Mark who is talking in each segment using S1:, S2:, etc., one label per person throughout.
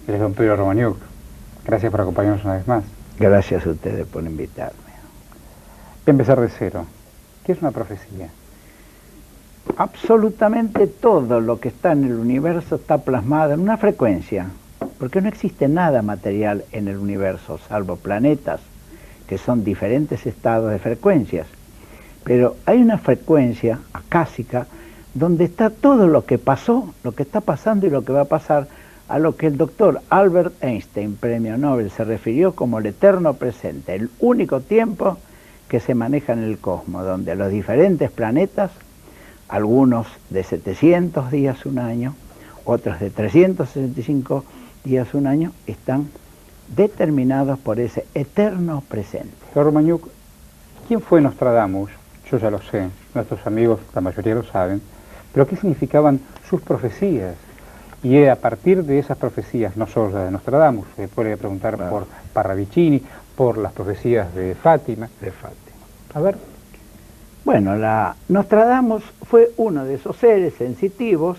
S1: Él es don Pedro Romaniuk. Gracias por acompañarnos una vez más.
S2: Gracias a ustedes por invitarme.
S1: Voy a empezar de cero. ¿Qué es una profecía?
S2: Absolutamente todo lo que está en el universo está plasmado en una frecuencia, porque no existe nada material en el universo, salvo planetas, que son diferentes estados de frecuencias. Pero hay una frecuencia acásica donde está todo lo que pasó, lo que está pasando y lo que va a pasar, a lo que el doctor Albert Einstein, premio Nobel, se refirió como el eterno presente, el único tiempo que se maneja en el cosmos, donde los diferentes planetas, algunos de 700 días un año, otros de 365 días un año, están determinados por ese eterno presente.
S1: Doctor Romaniuk, ¿quién fue Nostradamus? Yo ya lo sé, nuestros amigos, la mayoría lo saben, pero ¿qué significaban sus profecías? Y a partir de esas profecías, no solo las de Nostradamus, se puede preguntar por Parravicini, por las profecías de Fátima. A ver.
S2: Bueno, Nostradamus fue uno de esos seres sensitivos,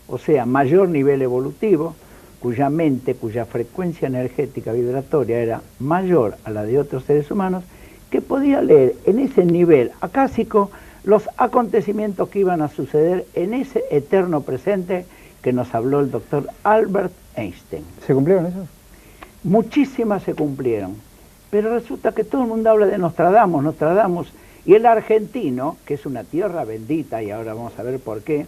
S2: o sea, mayor nivel evolutivo, cuya mente, cuya frecuencia energética vibratoria era mayor a la de otros seres humanos, que podía leer en ese nivel acásico los acontecimientos que iban a suceder en ese eterno presente que nos habló el doctor Albert Einstein.
S1: ¿Se cumplieron esos?
S2: Muchísimas se cumplieron, pero resulta que todo el mundo habla de Nostradamus, y el argentino, que es una tierra bendita, y ahora vamos a ver por qué,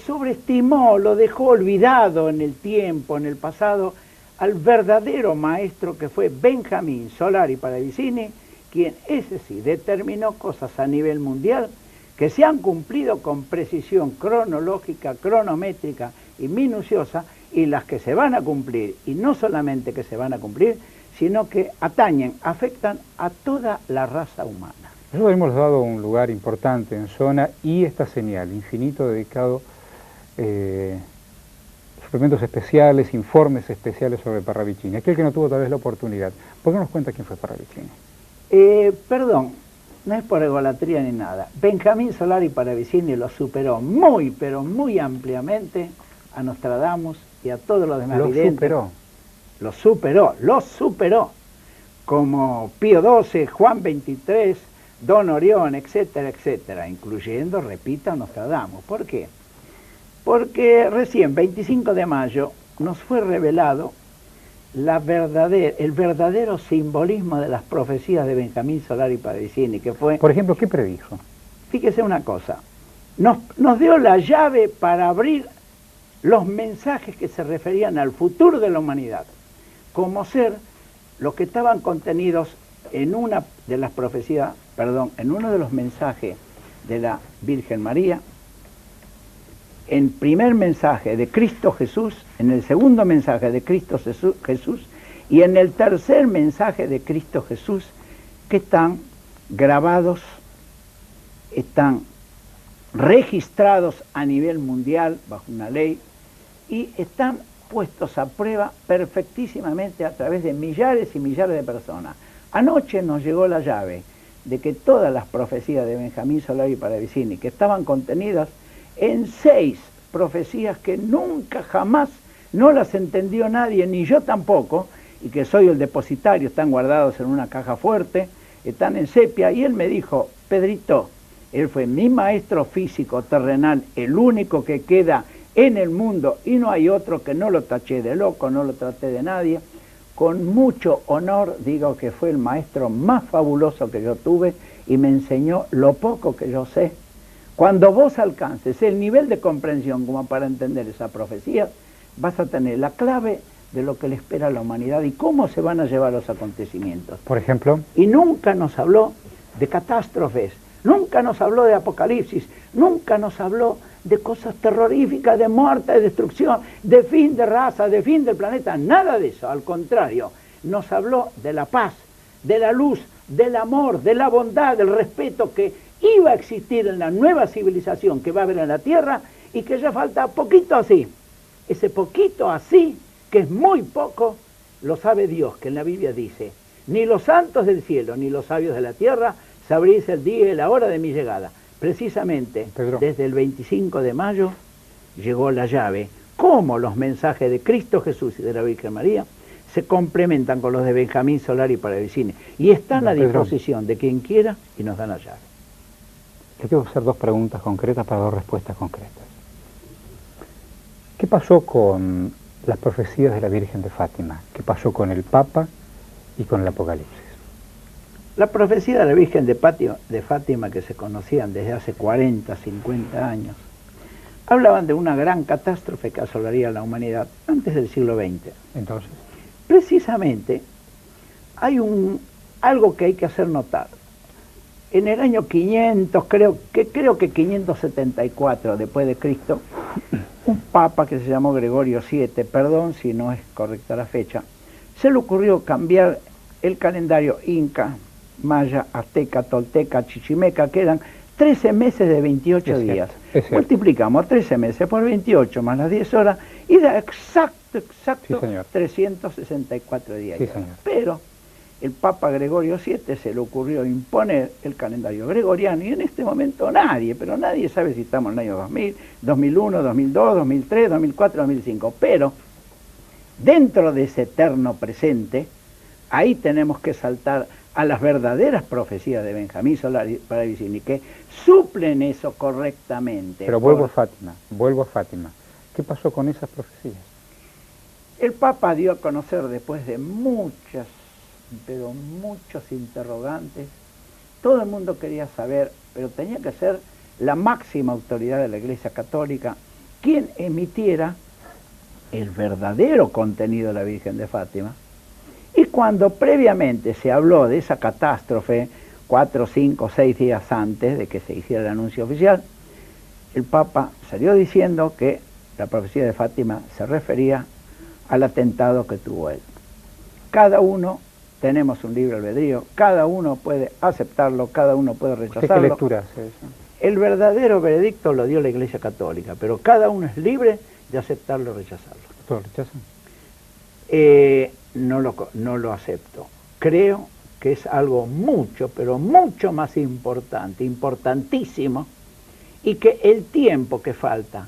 S2: sobreestimó, lo dejó olvidado en el tiempo, en el pasado, al verdadero maestro que fue Benjamín Solari Paravicini, quien ese sí determinó cosas a nivel mundial que se han cumplido con precisión cronológica, cronométrica y minuciosa, y las que se van a cumplir, y no solamente que se van a cumplir, sino que atañen, afectan a toda la raza humana.
S1: Nosotros hemos dado un lugar importante en Zona y esta señal, infinito, dedicado suplementos especiales, informes especiales sobre Parravicini. Aquel que no tuvo tal vez la oportunidad, ¿por qué no nos cuenta quién fue Parravicini?
S2: Perdón, no es por egolatría ni nada. Benjamín Solari Paravicini lo superó muy, pero muy ampliamente a Nostradamus y a todos los demás videntes. Lo superó. Como Pío XII, Juan XXIII, Don Orión, etcétera, etcétera, incluyendo, repito, Nostradamus. ¿Por qué? Porque recién, 25 de mayo, nos fue revelado el verdadero simbolismo de las profecías de Benjamín Solari Paravicini, que fue...
S1: Por ejemplo, ¿qué predijo?
S2: Fíjese una cosa, nos dio la llave para abrir los mensajes que se referían al futuro de la humanidad, como ser los que estaban contenidos en una de las profecías, en uno de los mensajes de la Virgen María, en primer mensaje de Cristo Jesús, en el segundo mensaje de Cristo Jesús y en el tercer mensaje de Cristo Jesús, que están grabados, están registrados a nivel mundial bajo una ley y están puestos a prueba perfectísimamente a través de millares y millares de personas. Anoche nos llegó la llave de que todas las profecías de Benjamín Solari Paravicini, que estaban contenidas en 6 profecías que nunca jamás no las entendió nadie, ni yo tampoco, y que soy el depositario, están guardados en una caja fuerte, están en sepia, y él me dijo, Pedrito, él fue mi maestro físico terrenal, el único que queda en el mundo, y no hay otro que no lo taché de loco, no lo traté de nadie, con mucho honor digo que fue el maestro más fabuloso que yo tuve, y me enseñó lo poco que yo sé. Cuando vos alcances el nivel de comprensión como para entender esa profecía, vas a tener la clave de lo que le espera a la humanidad y cómo se van a llevar los acontecimientos.
S1: Por ejemplo.
S2: Y nunca nos habló de catástrofes, nunca nos habló de apocalipsis, nunca nos habló de cosas terroríficas, de muerte, de destrucción, de fin de raza, de fin del planeta, nada de eso. Al contrario, nos habló de la paz, de la luz, del amor, de la bondad, del respeto que iba a existir en la nueva civilización que va a haber en la Tierra y que ya falta poquito así. Ese poquito así, que es muy poco, lo sabe Dios, que en la Biblia dice, ni los santos del cielo, ni los sabios de la tierra, sabréis el día y la hora de mi llegada. Precisamente,
S1: Pedro,
S2: desde el 25 de mayo llegó la llave cómo los mensajes de Cristo Jesús y de la Virgen María se complementan con los de Benjamín Solari Paravicini y están a disposición de quien quiera y nos dan la llave.
S1: Le quiero hacer dos preguntas concretas para dos respuestas concretas. ¿Qué pasó con las profecías de la Virgen de Fátima? ¿Qué pasó con el Papa y con el Apocalipsis?
S2: La profecía de la Virgen de Fátima, que se conocían desde hace 40, 50 años, hablaban de una gran catástrofe que asolaría a la humanidad antes del siglo XX.
S1: Entonces,
S2: precisamente, hay algo que hay que hacer notar. En el año 500, creo que 574 después de Cristo, un papa que se llamó Gregorio VII, perdón si no es correcta la fecha, se le ocurrió cambiar el calendario inca, maya, azteca, tolteca, chichimeca, que eran 13 meses de 28 días. Multiplicamos 13 meses por 28 más las 10 horas y da exacto, sí, 364 días.
S1: Sí, señor.
S2: Pero el Papa Gregorio VII se le ocurrió imponer el calendario gregoriano y en este momento nadie sabe si estamos en el año 2000, 2001, 2002, 2003, 2004, 2005. Pero dentro de ese eterno presente, ahí tenemos que saltar a las verdaderas profecías de Benjamín Solari Paravicini, que suplen eso correctamente.
S1: Pero vuelvo a Fátima. ¿Qué pasó con esas profecías?
S2: El Papa dio a conocer, después de muchos interrogantes, todo el mundo quería saber, pero tenía que ser la máxima autoridad de la Iglesia Católica quien emitiera el verdadero contenido de la Virgen de Fátima. Y cuando previamente se habló de esa catástrofe, 4, 5, 6 días antes de que se hiciera el anuncio oficial, el Papa salió diciendo que la profecía de Fátima se refería al atentado que tuvo él. Cada uno tenemos un libre albedrío, cada uno puede aceptarlo, cada uno puede rechazarlo.
S1: ¿Qué lectura hace eso?
S2: El verdadero veredicto lo dio la Iglesia Católica, pero cada uno es libre de aceptarlo o rechazarlo.
S1: ¿Lo rechazan?
S2: No lo acepto. Creo que es algo mucho, pero mucho más importante, importantísimo, y que el tiempo que falta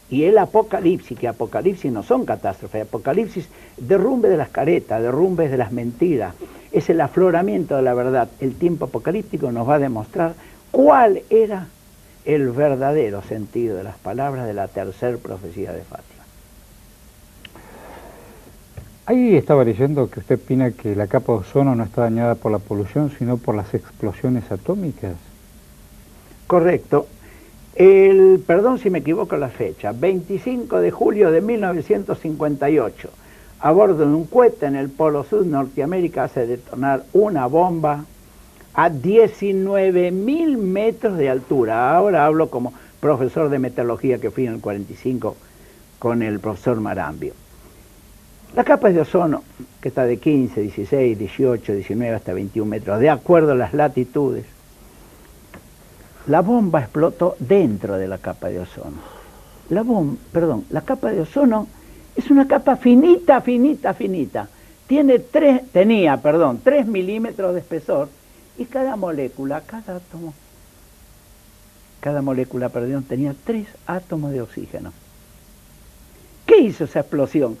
S2: y el Apocalipsis, que Apocalipsis no son catástrofes, Apocalipsis, derrumbe de las caretas, derrumbes de las mentiras, es el afloramiento de la verdad. El tiempo apocalíptico nos va a demostrar cuál era el verdadero sentido de las palabras de la tercera profecía de Fátima.
S1: Ahí estaba leyendo que usted opina que la capa de ozono no está dañada por la polución, sino por las explosiones atómicas.
S2: Correcto. Perdón si me equivoco la fecha, 25 de julio de 1958, a bordo de un cohete en el Polo Sur, Norteamérica, hace detonar una bomba a 19.000 metros de altura. Ahora hablo como profesor de meteorología que fui en el 45 con el profesor Marambio. La capa de ozono, que está de 15, 16, 18, 19 hasta 21 metros, de acuerdo a las latitudes, la bomba explotó dentro de la capa de ozono. La capa de ozono es una capa finita, finita, finita. Tenía 3 milímetros de espesor y cada molécula tenía 3 átomos de oxígeno. ¿Qué hizo esa explosión?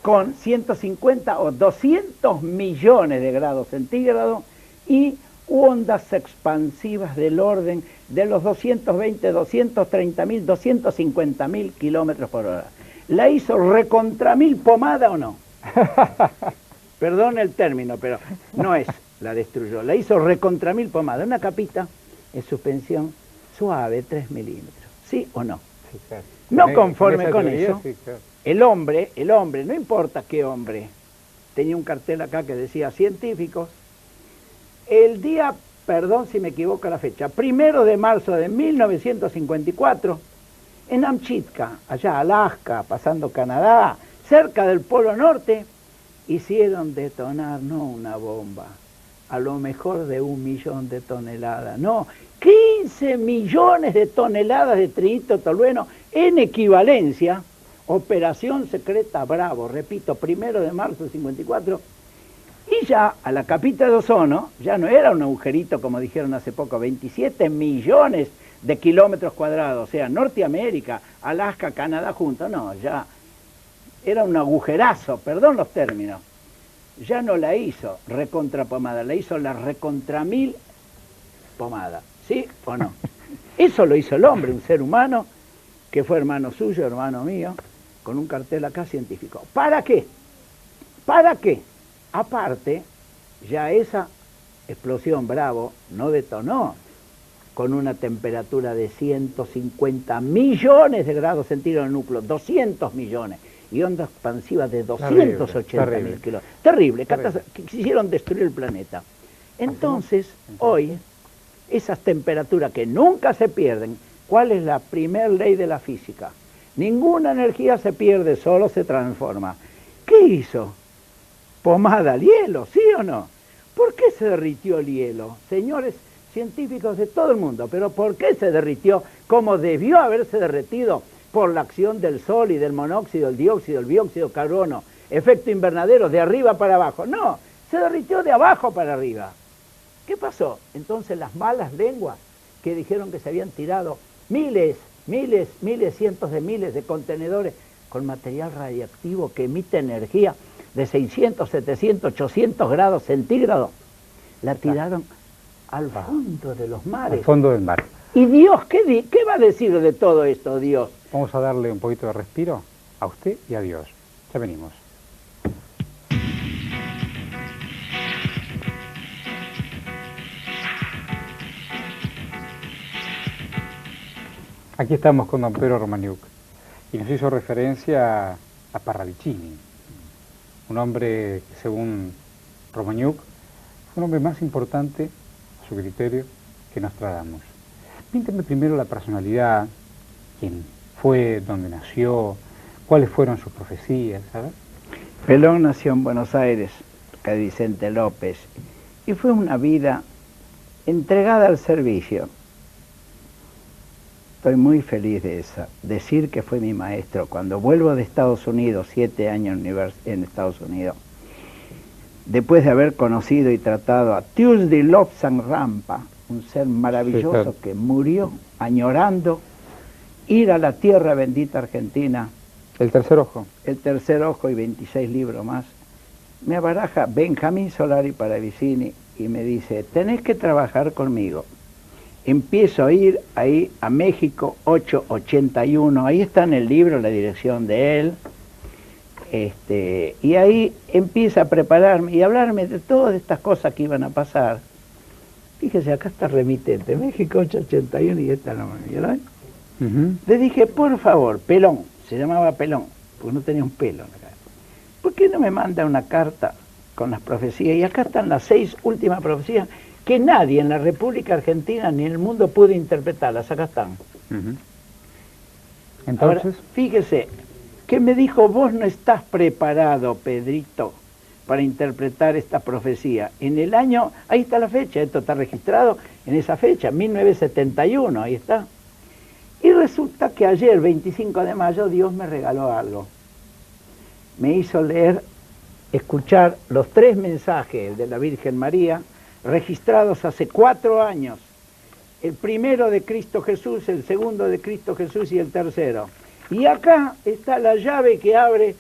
S2: Con 150 o 200 millones de grados centígrados y ondas expansivas del orden de los 220, 230.000, 250.000 kilómetros por hora. ¿La hizo recontra mil pomada o no? Perdón el término, pero no es la destruyó. La hizo recontra mil pomada. Una capita en suspensión suave, 3 milímetros. ¿Sí o no?
S1: Sí, claro.
S2: No conforme con eso,
S1: sí, claro.
S2: el hombre, no importa qué hombre, tenía un cartel acá que decía científicos. El día, perdón si me equivoco la fecha, 1 de marzo de 1954, en Amchitka, allá Alaska, pasando Canadá, cerca del Polo Norte, hicieron detonar no una bomba, a lo mejor de 1 millón de toneladas, no, 15 millones de toneladas de trillito tolueno en equivalencia. Operación Secreta Bravo, repito, 1 de marzo de 54, y ya a la capita de ozono, ya no era un agujerito como dijeron hace poco, 27 millones de kilómetros cuadrados, o sea, Norteamérica, Alaska, Canadá juntos, no, ya era un agujerazo, perdón los términos. Ya no la hizo recontrapomada, la hizo la recontramil pomada, ¿sí o no? Eso lo hizo el hombre, un ser humano, que fue hermano suyo, hermano mío, con un cartel acá científico. ¿Para qué? ¿Para qué? Aparte, ya esa explosión Bravo no detonó con una temperatura de 150 millones de grados centígrados en el núcleo, 200 millones, y ondas expansivas de 280.000 kilómetros. Terrible, que quisieron destruir el planeta. Entonces, hoy, esas temperaturas que nunca se pierden, ¿cuál es la primer ley de la física? Ninguna energía se pierde, solo se transforma. ¿Qué hizo? Pomada al hielo, ¿sí o no? ¿Por qué se derritió el hielo? Señores científicos de todo el mundo, pero ¿por qué se derritió como debió haberse derretido? Por la acción del sol y del monóxido, el dióxido, el bióxido de carbono, efecto invernadero, de arriba para abajo. No, se derritió de abajo para arriba. ¿Qué pasó? Entonces las malas lenguas que dijeron que se habían tirado miles, cientos de miles de contenedores con material radiactivo que emite energía de 600, 700, 800 grados centígrados, la tiraron al fondo de los mares.
S1: Al fondo del mar.
S2: ¿Y Dios qué va a decir de todo esto, Dios?
S1: Vamos a darle un poquito de respiro a usted y a Dios. Ya venimos. Aquí estamos con don Pedro Romaniuk y nos hizo referencia a Parravicini, un hombre que según Romaniuk fue un hombre más importante a su criterio que Nostradamus. Pínteme primero la personalidad, quién fue, dónde nació, cuáles fueron sus profecías, ¿sabes?
S2: Pelón nació en Buenos Aires, que Vicente López, y fue una vida entregada al servicio. Estoy muy feliz de eso, decir que fue mi maestro. Cuando vuelvo de Estados Unidos, 7 años en Estados Unidos, después de haber conocido y tratado a Tuesday Lobsang Rampa, un ser maravilloso, sí, claro, que murió añorando ir a la tierra bendita Argentina.
S1: El tercer ojo.
S2: El tercer ojo y 26 libros más. Me abaraja Benjamín Solari Parravicini y me dice, tenés que trabajar conmigo. Empiezo a ir ahí a México 881, ahí está en el libro la dirección de él, y ahí empieza a prepararme y a hablarme de todas estas cosas que iban a pasar. Fíjese, acá está remitente, México 881 y esta no me vieron. Le dije, por favor, Pelón, se llamaba Pelón, porque no tenía un pelo en la cara. ¿Por qué no me manda una carta con las profecías? Y acá están las 6 últimas profecías que nadie en la República Argentina ni en el mundo pudo interpretarlas, acá están.
S1: Entonces,
S2: ahora, fíjese, que me dijo, vos no estás preparado, Pedrito, para interpretar esta profecía. En el año, ahí está la fecha, esto está registrado en esa fecha, 1971, ahí está. Y resulta que ayer, 25 de mayo, Dios me regaló algo. Me hizo leer, escuchar los 3 mensajes de la Virgen María, registrados hace 4 años. El primero de Cristo Jesús, el segundo de Cristo Jesús y el tercero. Y acá está la llave que abre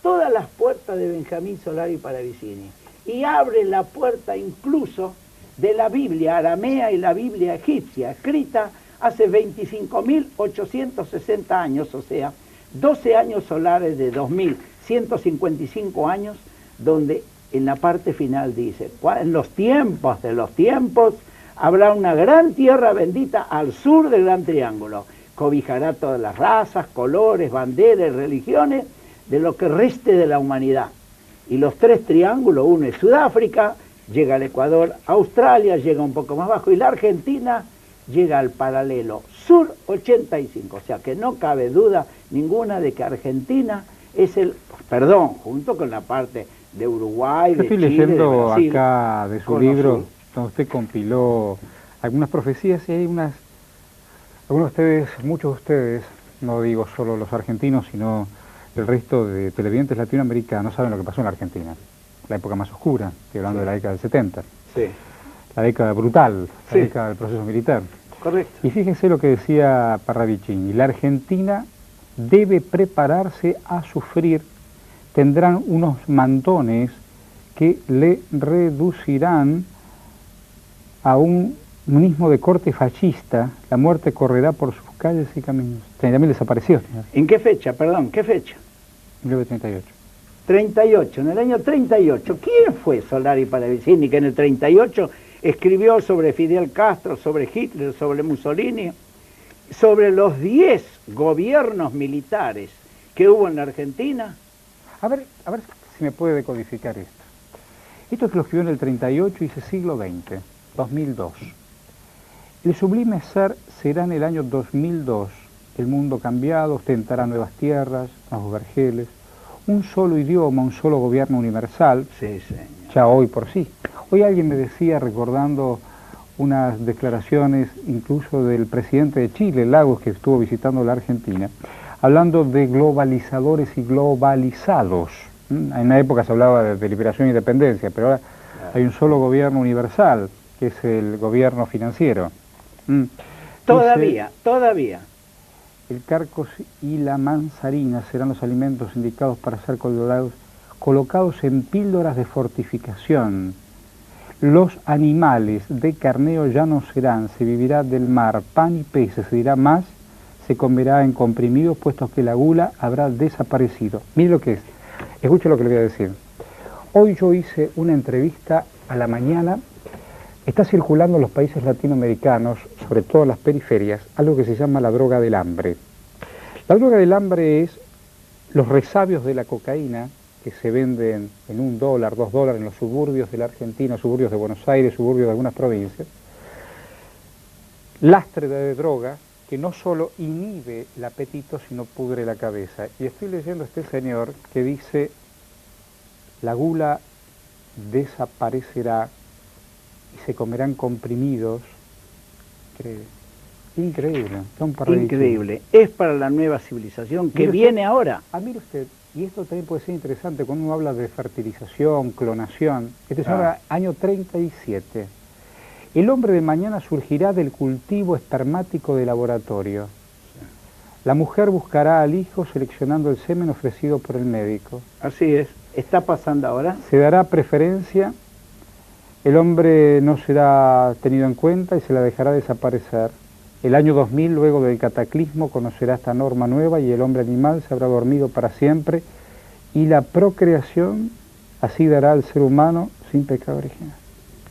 S2: todas las puertas de Benjamín Solari Parravicini. Y abre la puerta incluso de la Biblia aramea y la Biblia egipcia, escrita hace 25.860 años, o sea, 12 años solares de 2.155 años, donde en la parte final dice, en los tiempos de los tiempos habrá una gran tierra bendita al sur del Gran Triángulo. Cobijará todas las razas, colores, banderas, religiones de lo que reste de la humanidad. Y los 3 triángulos, uno es Sudáfrica, llega al Ecuador, Australia, llega un poco más bajo, y la Argentina llega al paralelo sur 85. O sea que no cabe duda ninguna de que Argentina es el, perdón, junto con la parte de Uruguay, de Chile,
S1: estoy leyendo
S2: de Brasil,
S1: acá de su libro, donde usted compiló algunas profecías y hay algunos de ustedes, muchos de ustedes, no digo solo los argentinos, sino el resto de televidentes latinoamericanos saben lo que pasó en la Argentina, la época más oscura, estoy hablando de la década del 70, la década brutal, la década del proceso militar.
S2: Correcto.
S1: Y fíjense lo que decía Parravicini, la Argentina debe prepararse a sufrir tendrán unos mandones que le reducirán a un mismo de corte fascista. La muerte correrá por sus calles y caminos. 30.000 desaparecidos.
S2: ¿En qué fecha? Perdón, ¿qué fecha?
S1: 1938.
S2: 38, en el año 38. ¿Quién fue Solari Palavicini que en el 38 escribió sobre Fidel Castro, sobre Hitler, sobre Mussolini, sobre los 10 gobiernos militares que hubo en la Argentina?
S1: A ver si me puede decodificar esto. Esto es que lo escribió en el 38 y dice siglo XX, 2002. El sublime ser será en el año 2002. El mundo cambiado ostentará nuevas tierras, nuevos vergeles, un solo idioma, un solo gobierno universal.
S2: Sí, señor.
S1: Ya hoy por sí. Hoy alguien me decía, recordando unas declaraciones incluso del presidente de Chile, Lagos, que estuvo visitando la Argentina, hablando de globalizadores y globalizados. En una época se hablaba de liberación e independencia, pero ahora hay un solo gobierno universal, que es el gobierno financiero.
S2: Todavía.
S1: El carcos y la manzarina serán los alimentos indicados para ser colocados en píldoras de fortificación. Los animales de carneo ya no serán, se vivirá del mar, pan y peces, se dirá más, se comerá en comprimidos, puesto que la gula habrá desaparecido. Mire lo que es, escuche lo que le voy a decir. Hoy yo hice una entrevista a la mañana, está circulando en los países latinoamericanos, sobre todo en las periferias, algo que se llama la droga del hambre. La droga del hambre es los resabios de la cocaína que se venden en $1, $2 en los suburbios de la Argentina, suburbios de Buenos Aires, suburbios de algunas provincias. Lastre de droga que no solo inhibe el apetito, sino pudre la cabeza. Y estoy leyendo a este señor que dice, la gula desaparecerá y se comerán comprimidos. Increíble.
S2: Increíble. Es para la nueva civilización que viene ahora.
S1: Mire usted, y esto también puede ser interesante cuando uno habla de fertilización, clonación. Este es ahora año 37. El hombre de mañana surgirá del cultivo espermático de laboratorio. La mujer buscará al hijo seleccionando el semen ofrecido por el médico.
S2: Así es. ¿Está pasando ahora?
S1: Se dará preferencia, el hombre no será tenido en cuenta y se la dejará desaparecer. El año 2000, luego del cataclismo, conocerá esta norma nueva y el hombre animal se habrá dormido para siempre y la procreación así dará al ser humano sin pecado original.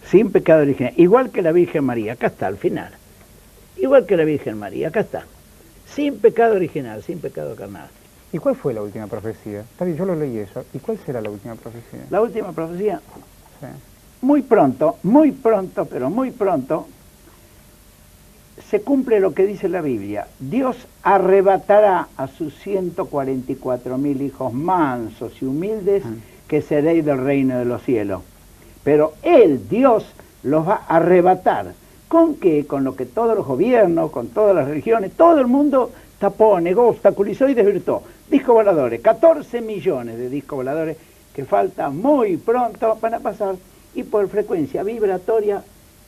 S2: Sin pecado original. Igual que la Virgen María, acá está al final. Igual que la Virgen María, acá está. Sin pecado original, sin pecado carnal.
S1: ¿Y cuál fue la última profecía? Está bien, yo lo leí eso. ¿Y cuál será la última profecía?
S2: La última profecía,
S1: Sí.
S2: muy pronto, pero muy pronto, se cumple lo que dice la Biblia. Dios arrebatará a sus 144.000 hijos mansos y humildes que seréis del reino de los cielos. Pero Él, Dios, los va a arrebatar. ¿Con qué? Con lo que todos los gobiernos, con todas las religiones, todo el mundo tapó, negó, obstaculizó y desvirtuó. Discos voladores, 14 millones de discos voladores que falta muy pronto van a pasar y por frecuencia vibratoria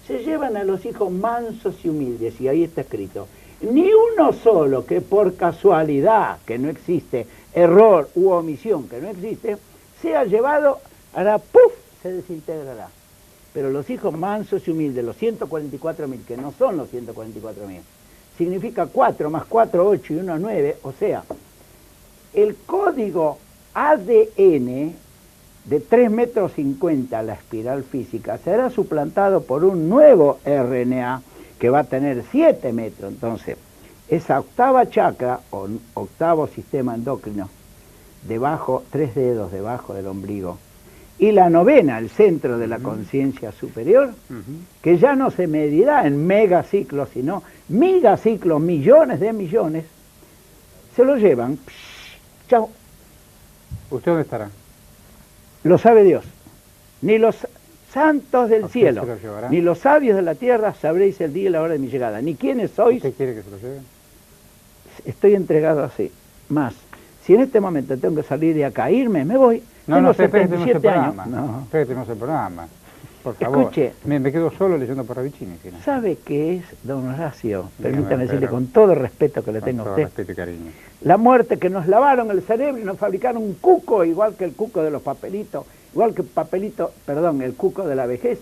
S2: se llevan a los hijos mansos y humildes, y ahí está escrito, ni uno solo que por casualidad, que no existe, error u omisión, que no existe, sea llevado, hará ¡puf!, se desintegrará. Pero los hijos mansos y humildes, los 144.000, que no son los 144.000, significa 4 más 4, 8 y 1, 9, o sea, el código ADN de 3,50 metros la espiral física será suplantado por un nuevo RNA que va a tener 7 metros. Entonces, esa octava chakra o octavo sistema endocrino, debajo, 3 dedos debajo del ombligo, y la novena, el centro de la conciencia superior, que ya no se medirá en megaciclos, sino megaciclos, millones de millones, se lo llevan. Chao.
S1: ¿Usted dónde estará?
S2: Lo sabe Dios. Ni los santos del cielo, ni los sabios de la tierra sabréis el día y la hora de mi llegada. Ni quiénes sois.
S1: ¿Usted quiere que se lo lleven?
S2: Estoy entregado así. Más, si en este momento tengo que salir de acá, irme, me voy.
S1: No,
S2: tengo
S1: no, espérate,
S2: 77 años.
S1: No, espérate, no es el programa. Por favor,
S2: Escuche,
S1: me quedo solo leyendo Parravicini. Si no.
S2: ¿sabe qué es, don Horacio?
S1: Dígame,
S2: Permítame decirle
S1: Pedro.
S2: con todo el respeto que le
S1: Con
S2: tengo a
S1: todo
S2: usted.
S1: respeto y cariño.
S2: La muerte, que nos lavaron el cerebro y nos fabricaron un cuco, igual que el cuco de los papelitos, igual que el cuco de la vejez.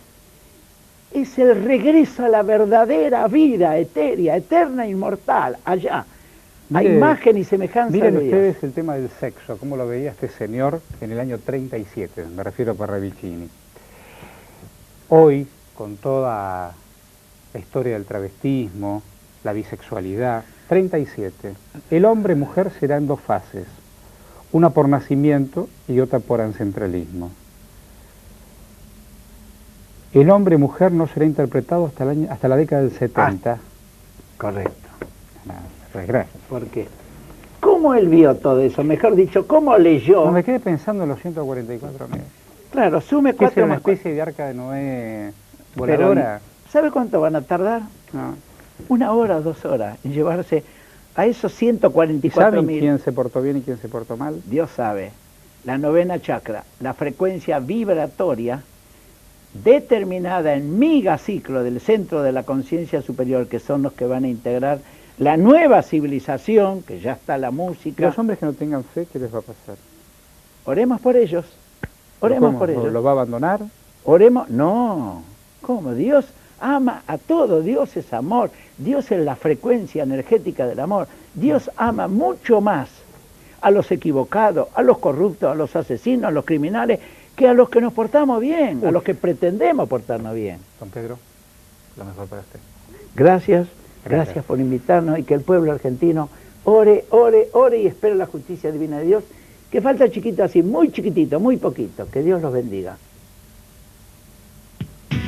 S2: Es el regreso a la verdadera vida etérea, eterna e inmortal, allá, a
S1: Mire,
S2: imagen y semejanza
S1: Miren
S2: de Dios.
S1: ustedes el tema del sexo, cómo lo veía este señor en el año 37, me refiero a Parravicini. Hoy, con toda la historia del travestismo, la bisexualidad, 37, el hombre-mujer será en dos fases, una por nacimiento y otra por ancestralismo. El hombre-mujer no será interpretado hasta la década del 70.
S2: Correcto.
S1: Pues gracias.
S2: ¿Por qué? ¿Cómo él vio todo eso? Mejor dicho, ¿cómo leyó?
S1: No, me quedé pensando en los 144 meses.
S2: Claro, sume
S1: ¿Qué será
S2: 4
S1: una
S2: más 4.
S1: especie de arca de Noé
S2: Pero,
S1: voladora?
S2: ¿sabe cuánto van a tardar?
S1: No.
S2: 1 hora, 2 horas en llevarse a esos
S1: ¿Y
S2: 144
S1: saben
S2: mil.
S1: quién se portó bien y quién se portó mal?
S2: Dios sabe. La novena chakra, la frecuencia vibratoria determinada en megaciclo del centro de la conciencia superior, que son los que van a integrar la nueva civilización, que ya está la música.
S1: Los hombres que no tengan fe, ¿qué les va a pasar?
S2: Oremos por ellos. Oremos por ellos.
S1: ¿Lo va a abandonar?
S2: Oremos, no, ¿cómo? Dios ama a todo, Dios es amor, Dios es la frecuencia energética del amor, Dios ama mucho más a los equivocados, a los corruptos, a los asesinos, a los criminales, que a los que nos portamos bien, a los que pretendemos portarnos bien.
S1: Don Pedro, lo mejor para usted.
S2: Gracias por invitarnos y que el pueblo argentino ore, ore, ore y espere la justicia divina de Dios, que falta chiquito así, muy chiquitito, muy poquito, que Dios los bendiga.